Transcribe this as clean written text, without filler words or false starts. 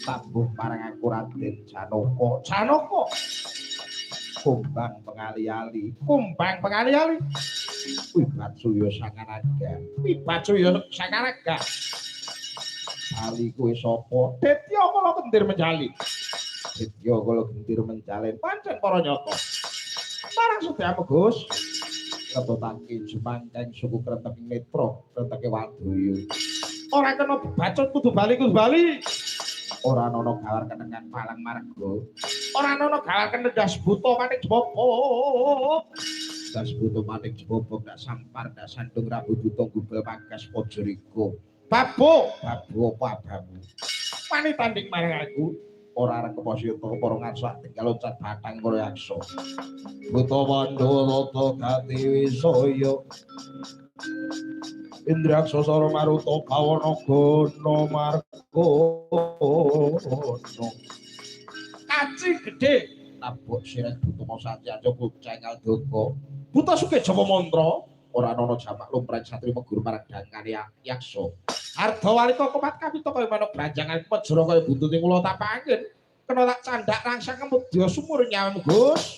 Tabuh marang aku Raden Janaka. Janaka. Kumbang pengali-ali. Kumbang pengali-ali. Wibatsuya Sangaraga. Wibatsuya Sangaraga. Ali kowe sapa? Detya kala kendir menjali. Detya kala kendir menjalin pancen para nyata. Marang sedaya Gus. Ketutake jumangkeng suku Kreteng Netra, Kreteng Wadoya. Ora kena bacot kudu bali kudu bali. Ora ana gawar kenengan palang marga. Ora ana gawar kenendas buta manik bopo. Das buta manik bopo dak sampar dak sandung rabu buta gubel pangkas pojoriko. Babu, babu apa abamu? Wani tanding marang aku. Ora arep keposito para ngarsak tinggal loncat batang karo yaksa. Buta Pandhawa gati wisaya. Indraksa sara maruta bawana gana margana. Kaci gedhe nabok sirah Buta Satyaja Cengal Daka. Buta Suke Jawa Mantra ora ana jamak lumrah satri meguru marang dangane yaksa. Arda walika komat kapita kaya manuk branjangan pejara kaya buntuting kula tapaken. Kena tak candak rangsang kemudya sumur nyawem Gus.